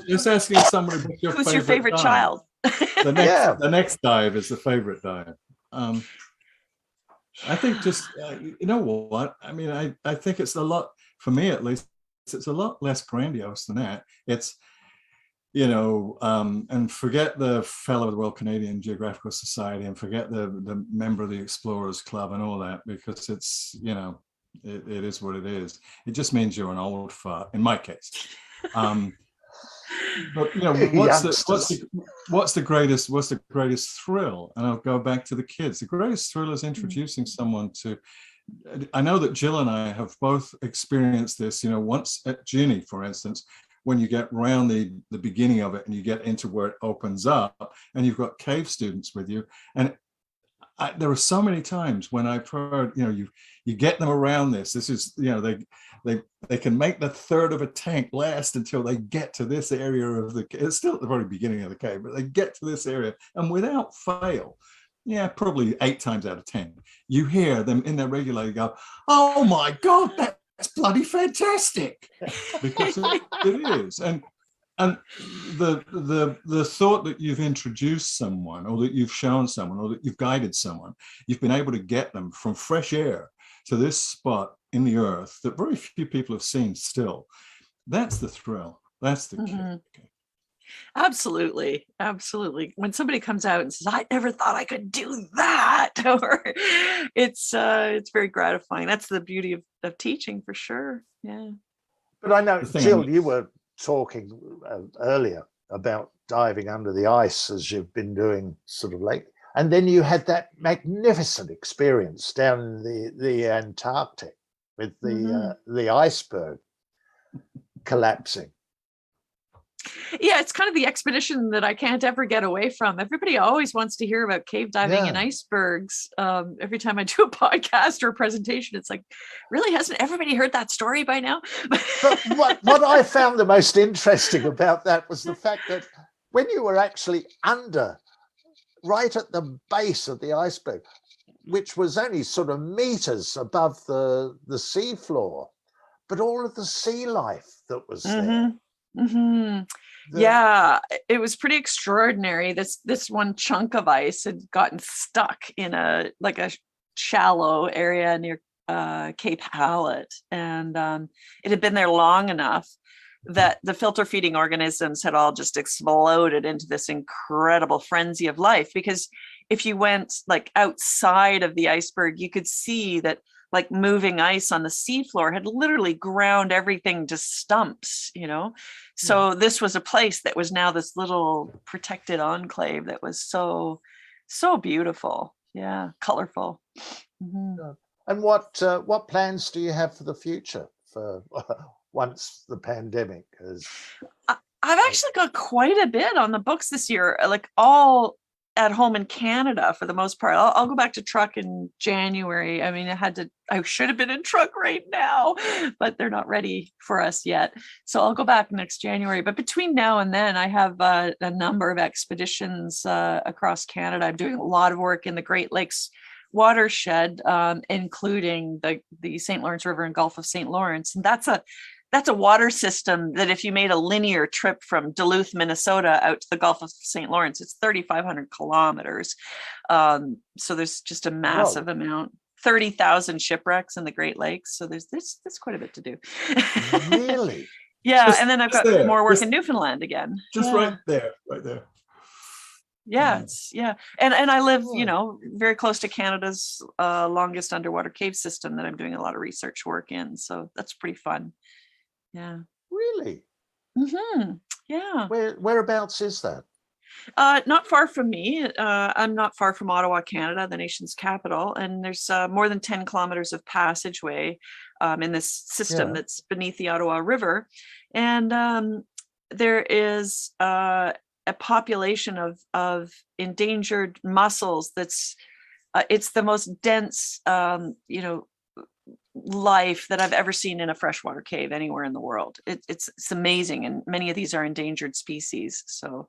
just asking somebody who's your favorite child. The next dive is the favorite dive. I think just you know what I mean. I think it's a lot, for me at least, it's a lot less grandiose than that. It's and forget the fellow of the Royal Canadian Geographical Society and forget the member of the Explorers Club and all that, because it's it is what it is. It just means you're an old fart in my case. But what's the greatest thrill? And I'll go back to the kids. The greatest thrill is introducing someone to. I know that Jill and I have both experienced this. Once at Ginny, for instance, when you get round the beginning of it and you get into where it opens up, and you've got cave students with you, and there are so many times when I've heard, you get them around this. This is, they can make the third of a tank last until they get to this area of it's still at the very beginning of the cave, but they get to this area, and without fail, probably 8 times out of 10, you hear them in their regulator go, "Oh my God, that's bloody fantastic," because it is. And the thought that you've introduced someone, or that you've shown someone, or that you've guided someone, you've been able to get them from fresh air to this spot in the earth that very few people have seen still. That's the thrill. That's the kick. Absolutely. When somebody comes out and says, "I never thought I could do that," or it's very gratifying. That's the beauty of teaching, for sure. Yeah. But I know, Jill, you were talking earlier about diving under the ice, as you've been doing sort of lately, and then you had that magnificent experience down in the Antarctic with the iceberg. collapsing. Yeah, it's kind of the expedition that I can't ever get away from. Everybody always wants to hear about cave diving and Yeah. icebergs. Every time I do a podcast or a presentation, it's like, really, hasn't everybody heard that story by now? But what I found the most interesting about that was the fact that when you were actually right at the base of the iceberg, which was only sort of meters above the seafloor, but all of the sea life that was there. Mm-hmm. Yeah, it was pretty extraordinary. This one chunk of ice had gotten stuck in a shallow area near Cape Hallett, and it had been there long enough that the filter feeding organisms had all just exploded into this incredible frenzy of life. Because if you went like outside of the iceberg, you could see that like moving ice on the seafloor had literally ground everything to stumps, So this was a place that was now this little protected enclave that was so beautiful. Yeah, colorful. Mm-hmm. And what plans do you have for the future for once the pandemic has? I've actually got quite a bit on the books this year, like all at home in Canada for the most part. I'll go back to truck in January. I mean, I should have been in truck right now, but they're not ready for us yet. So I'll go back next January. But between now and then, I have a number of expeditions across Canada. I'm doing a lot of work in the Great Lakes watershed, including the St. Lawrence River and Gulf of St. Lawrence. And that's a water system that if you made a linear trip from Duluth, Minnesota out to the Gulf of St. Lawrence, it's 3,500 kilometers. So there's just a massive amount, 30,000 shipwrecks in the Great Lakes. So there's quite a bit to do. Really? Yeah. And then I've got more work in Newfoundland again. Just right there. Yeah, and I live, very close to Canada's longest underwater cave system that I'm doing a lot of research work in. So that's pretty fun. Yeah. Really? Mm-hmm. Yeah. Whereabouts is that? Not far from me. I'm not far from Ottawa, Canada, the nation's capital, and there's more than 10 kilometers of passageway in this system that's beneath the Ottawa River, and there is a population of endangered mussels that's it's the most dense life that I've ever seen in a freshwater cave anywhere in the world. It's amazing, and many of these are endangered species, so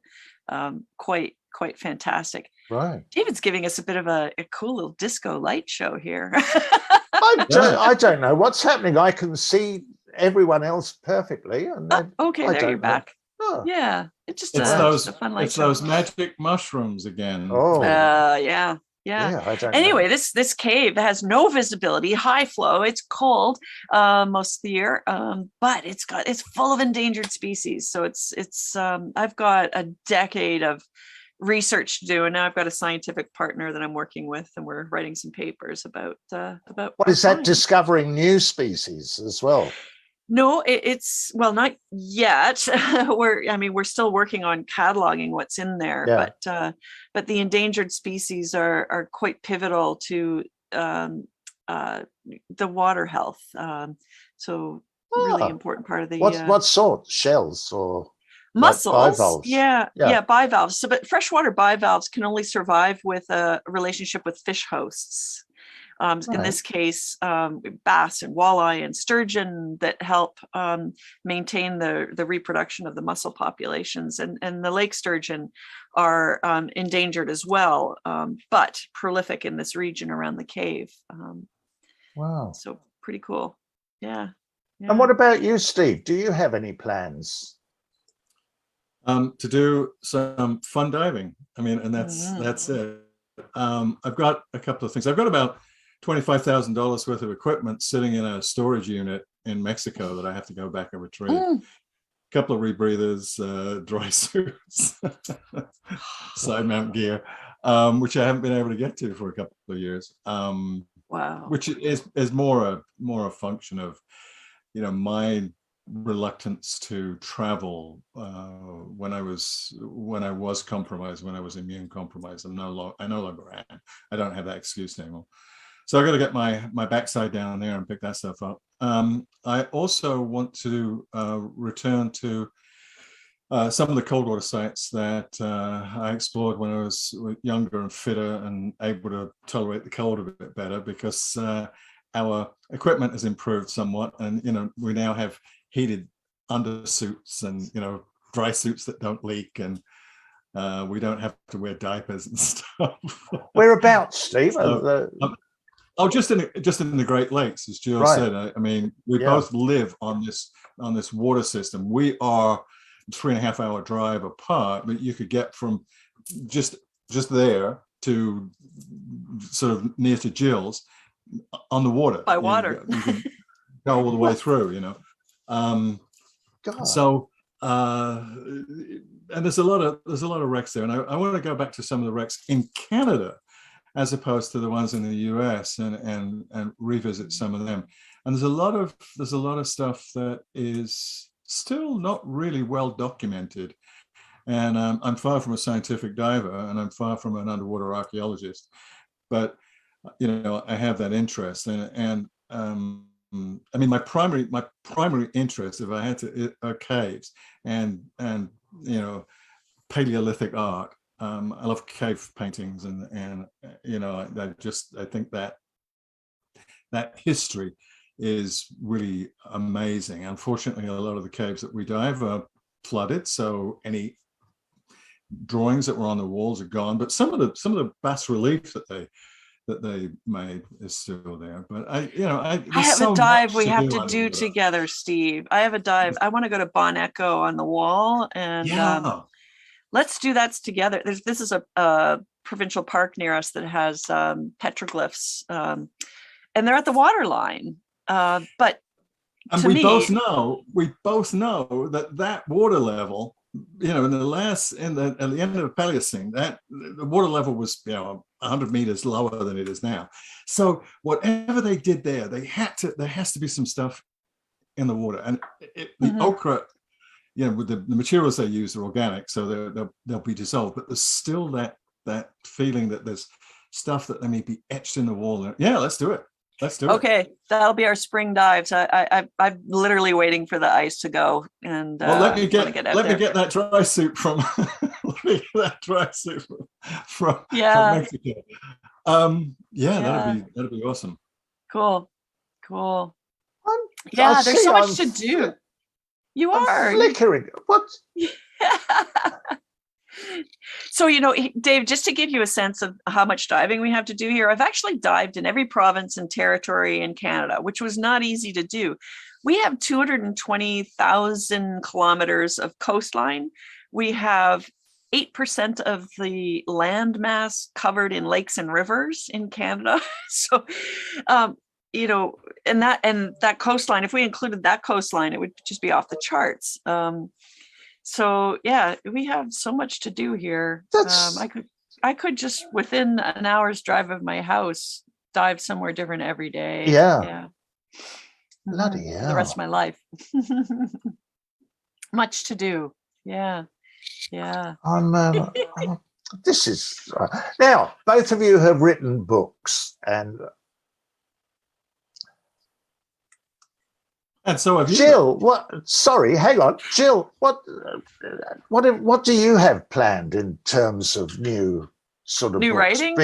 quite fantastic. Right. David's giving us a bit of a cool little disco light show here. I don't know what's happening. I can see everyone else perfectly, and okay, there you're back. Oh. Yeah, it's a fun light show. Those magic mushrooms again. Oh, yeah. I don't anyway, know. this cave has no visibility, high flow. It's cold most of the year, but it's full of endangered species. So it's I've got a decade of research to do, and now I've got a scientific partner that I'm working with, and we're writing some papers about. What is that? Discovering new species as well. No, it's not yet. We're still working on cataloging what's in there, but the endangered species are quite pivotal to the water health. So really important part of the what sort? Shells or mussels? Like bivalves? Yeah, bivalves. So, but freshwater bivalves can only survive with a relationship with fish hosts. In this case, bass and walleye and sturgeon that help maintain the reproduction of the mussel populations. And the lake sturgeon are endangered as well, but prolific in this region around the cave. Wow. So pretty cool. Yeah. And what about you, Steve? Do you have any plans? To do some fun diving. I mean, and that's it. I've got a couple of things. I've got about $25,000 worth of equipment sitting in a storage unit in Mexico that I have to go back and retrieve. A couple of rebreathers, dry suits, side mount gear, which I haven't been able to get to for a couple of years. Wow. Which is more a function of, my reluctance to travel when I was compromised, when I was immune compromised. I no longer am. I don't have that excuse anymore. So I got to get my backside down there and pick that stuff up. I also want to return to some of the cold water sites that I explored when I was younger and fitter and able to tolerate the cold a bit better, because our equipment has improved somewhat, and we now have heated undersuits and dry suits that don't leak, and we don't have to wear diapers and stuff. Whereabouts, Steve? Oh, just in the Great Lakes, as Jill said. I mean, we both live on this water system. We are 3.5 hour drive apart, but you could get from just there to sort of near to Jill's on the water. By water. You can go all the way through, So and there's a lot of wrecks there, and I want to go back to some of the wrecks in Canada as opposed to the ones in the US, and revisit some of them. And there's a lot of stuff that is still not really well documented. And I'm far from a scientific diver, and I'm far from an underwater archaeologist, but I have that interest, and I mean, my primary interest, if I had to, are caves and Paleolithic art. I love cave paintings, and I think that history is really amazing. Unfortunately, a lot of the caves that we dive are flooded, so any drawings that were on the walls are gone. But some of the bas relief that they made is still there. But I have a dive we have to do together, Steve. I have a dive. I want to go to Bon Echo on the wall, and let's do that together. This is a provincial park near us that has petroglyphs, and they're at the water line. But and we both know that water level, at the end of the Paleocene, that the water level was 100 meters lower than it is now. So whatever they did there has to be some stuff in the water, and the ochre, with the materials they use are organic, so they'll be dissolved, but there's still that feeling that there's stuff that they may be etched in the wall. Yeah, let's do it. Okay, that'll be our spring dives. I'm literally waiting for the ice to go, and let me get that dry suit from from Mexico. That'd be awesome. Cool. There's so much to do. I'm flickering. What? So, Dave, just to give you a sense of how much diving we have to do here, I've actually dived in every province and territory in Canada, which was not easy to do. We have 220,000 kilometers of coastline. We have 8% of the land mass covered in lakes and rivers in Canada. So, and that coastline, if we included that coastline, it would just be off the charts. So yeah, we have so much to do here. I could just within an hour's drive of my house dive somewhere different every day. Yeah. Bloody hell. For the rest of my life. Much to do. Yeah. This is now. Both of you have written books, and so have you. Jill, what? Sorry, hang on, Jill. What do you have planned in terms of new sort of new books? writing?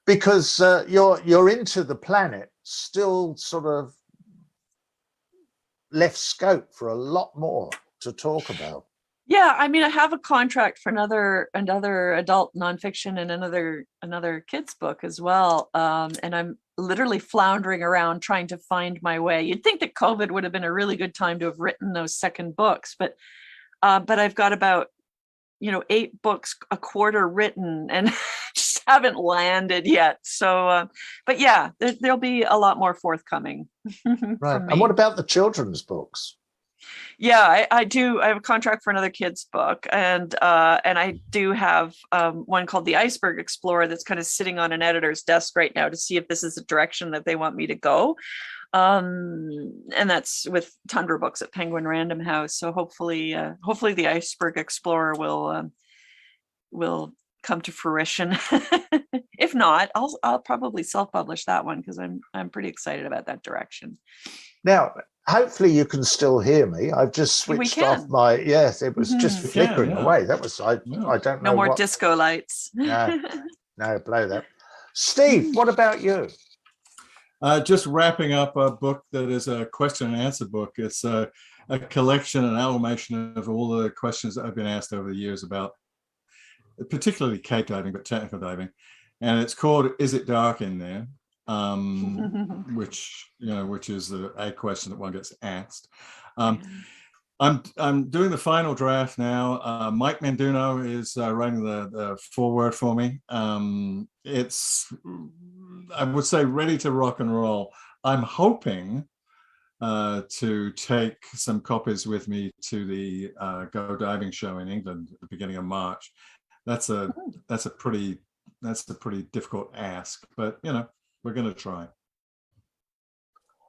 Because you're into the planet, still sort of left scope for a lot more to talk about. Yeah, I mean, I have a contract for another adult nonfiction and another kids book as well, and I'm literally floundering around trying to find my way. You'd think that COVID would have been a really good time to have written those second books, but I've got about 8 books a quarter written and just haven't landed yet. So, but yeah, there'll be a lot more forthcoming. Right. And what about the children's books? Yeah, I do. I have a contract for another kid's book, and I do have one called The Iceberg Explorer that's kind of sitting on an editor's desk right now to see if this is the direction that they want me to go. And that's with Tundra Books at Penguin Random House. So hopefully The Iceberg Explorer will come to fruition. If not, I'll probably self-publish that one because I'm pretty excited about that direction. Now, hopefully you can still hear me. I've just We switched off can. my, yes, it was just We can, flickering yeah. away. That was, I Yeah. don't know No more what. disco lights. No, no, blow that. Steve, what about you? Just wrapping up a book that is a question and answer book. It's a collection, an amalgamation of all the questions that I've been asked over the years about, particularly cave diving, but technical diving. And it's called "Is It Dark in There?" Which is a question that one gets asked. I'm doing the final draft now. Mike Manduno is writing the foreword for me. It's, I would say, ready to rock and roll. I'm hoping to take some copies with me to the Go Diving show in England at the beginning of March. That's a pretty difficult ask, but we're going to try.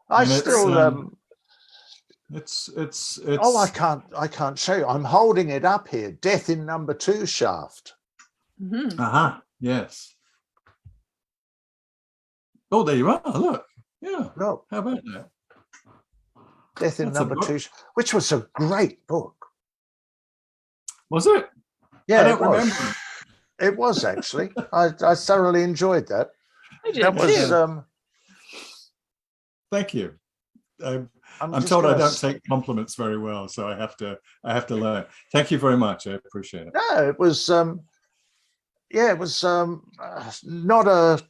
I And still, it's oh, I can't show you. I'm holding it up here. Death in Number 2 shaft. Yes. Oh, there you are. Look. Yeah. Look, How about that? Death in That's a Number book. 2, which was a great book. Was it? Yeah, I don't it was. remember. It was actually. I thoroughly enjoyed that. I did That was. too. Thank you. I'm just told I gonna don't take compliments very well, so I have to learn. Thank you very much. I appreciate it. No, it was. Yeah, it was not a.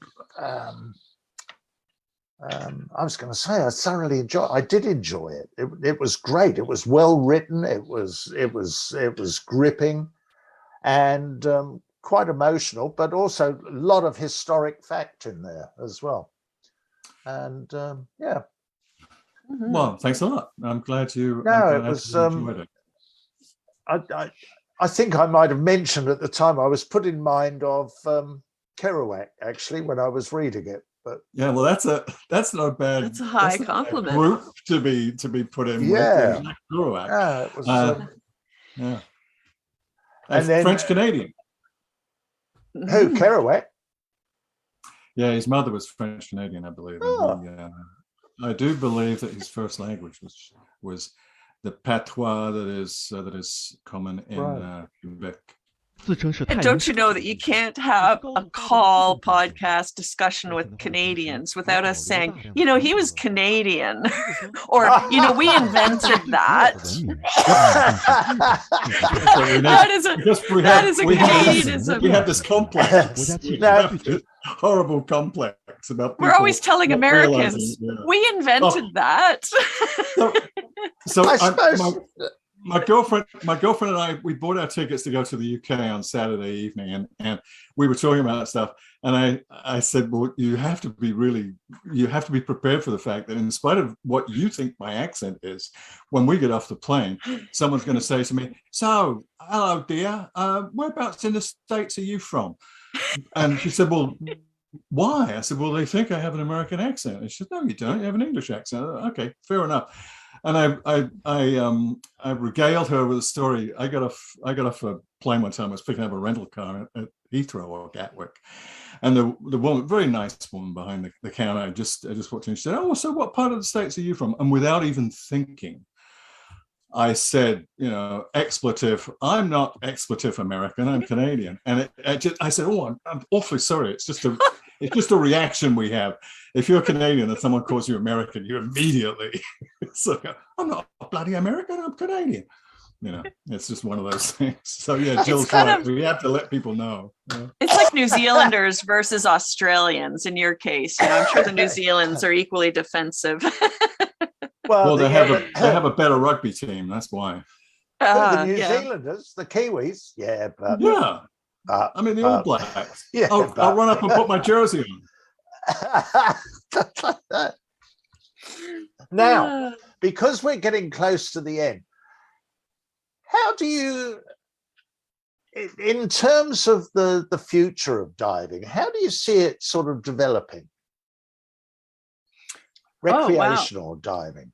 I was going to say I thoroughly enjoyed. I did enjoy it. It was great. It was well written. It was gripping, and quite emotional, but also a lot of historic fact in there as well. And yeah. Well, thanks a lot. I'm glad you. No, it was. Enjoyed it. I think I might have mentioned at the time I was put in mind of Kerouac actually when I was reading it. But yeah, well, that's not bad. That's a high compliment. Group to be put in yeah. with Kerouac. Yeah, it was. Yeah. And then French Canadian. Who, Kerouac? Yeah, his mother was French Canadian, I believe. Oh. I do believe that his first language was the patois that is common in Quebec. And don't you know that you can't have a call podcast discussion with Canadians without us saying, he was Canadian, or, we invented that. That is a Canadianism. We have this complex. Horrible complex about people. We're always telling Americans, we invented that. So I suppose. My girlfriend and I, we bought our tickets to go to the UK on Saturday evening, and we were talking about stuff. And I said, well, you have to be prepared for the fact that in spite of what you think my accent is, when we get off the plane, someone's going to say to me, "So, hello, dear, whereabouts in the States are you from?" And she said, "Well, why?" I said, "Well, they think I have an American accent." And she said, "No, you don't. You have an English accent." Okay, fair enough. And I regaled her with a story. I got off a plane one time. I was picking up a rental car at Heathrow or Gatwick, and the woman, very nice woman behind the counter, I just walked in. She said, "Oh, so what part of the States are you from?" And without even thinking, I said, expletive. I'm not expletive American. I'm Canadian. And I said, "Oh, I'm awfully sorry. It's just a reaction we have. If you're Canadian and someone calls you American, you immediately, I'm not bloody American, I'm Canadian." It's just one of those things. So yeah, Jill's right. We have to let people know. It's like New Zealanders versus Australians in your case. I'm sure the New Zealanders are equally defensive. Well, they have a better rugby team. That's why. The New Zealanders, the Kiwis, yeah, but yeah. I mean, the All Blacks. Yeah, I'll run up and put my jersey on. Now, because we're getting close to the end, how do you, in terms of the future of diving, how do you see it sort of developing? Recreational diving.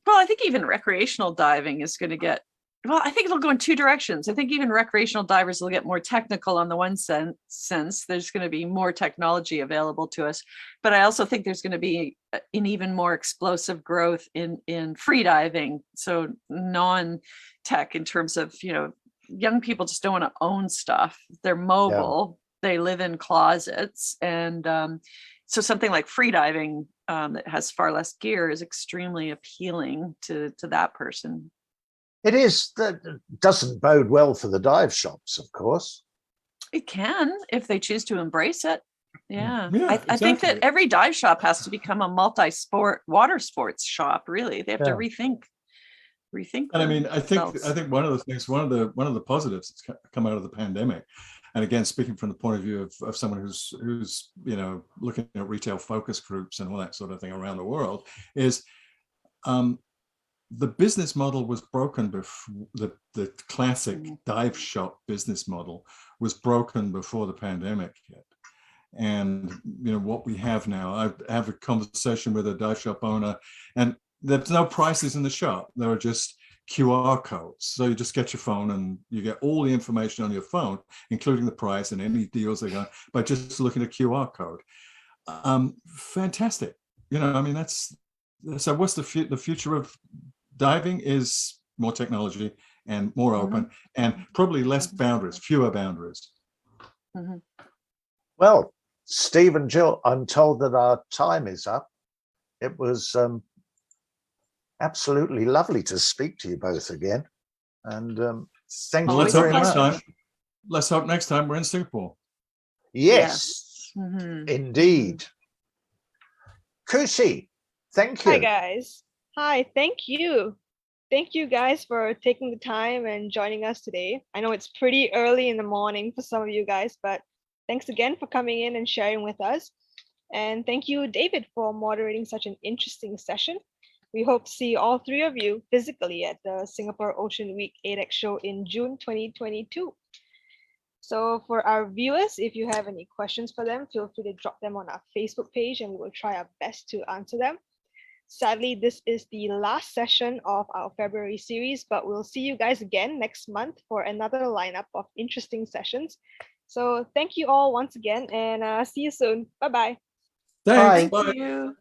Well, I think even recreational diving is going to get well, I think it'll go in two directions. I think even recreational divers will get more technical on the one sense. There's going to be more technology available to us. But I also think there's going to be an even more explosive growth in free diving. So non-tech, in terms of, young people just don't want to own stuff. They're mobile. They live in closets. And so something like free diving that has far less gear is extremely appealing to that person. It is. That doesn't bode well for the dive shops, of course. It can, if they choose to embrace it. Yeah. Yeah, I think that exactly. every dive shop has to become a multi-sport water sports shop. Really, they have to rethink. And I mean, I think themselves. one of the things, one of the positives that's come out of the pandemic, and again, speaking from the point of view of someone who's looking at retail focus groups and all that sort of thing around the world, is the business model was broken before the classic dive shop business model was broken before the pandemic hit. And what we have now, I have a conversation with a dive shop owner, and there's no prices in the shop. There are just QR codes. So you just get your phone and you get all the information on your phone, including the price and any deals they got, by just looking at a QR code. Fantastic. I mean, so what's the future of diving? Is more technology and more open, and probably less boundaries, fewer boundaries. Well, Steve and Jill, I'm told that our time is up. It was absolutely lovely to speak to you both again, and thank you very much. Let's hope next time we're in Singapore. Yes. Indeed. Kusi, thank you. Hi guys. Hi, thank you. Thank you guys for taking the time and joining us today. I know it's pretty early in the morning for some of you guys, but thanks again for coming in and sharing with us. And thank you, David, for moderating such an interesting session. We hope to see all three of you physically at the Singapore Ocean Week 8X show in June 2022. So for our viewers, if you have any questions for them, feel free to drop them on our Facebook page and we will try our best to answer them. Sadly, this is the last session of our February series, but we'll see you guys again next month for another lineup of interesting sessions. So thank you all once again, and see you soon. Bye-bye. Thanks. Thank you.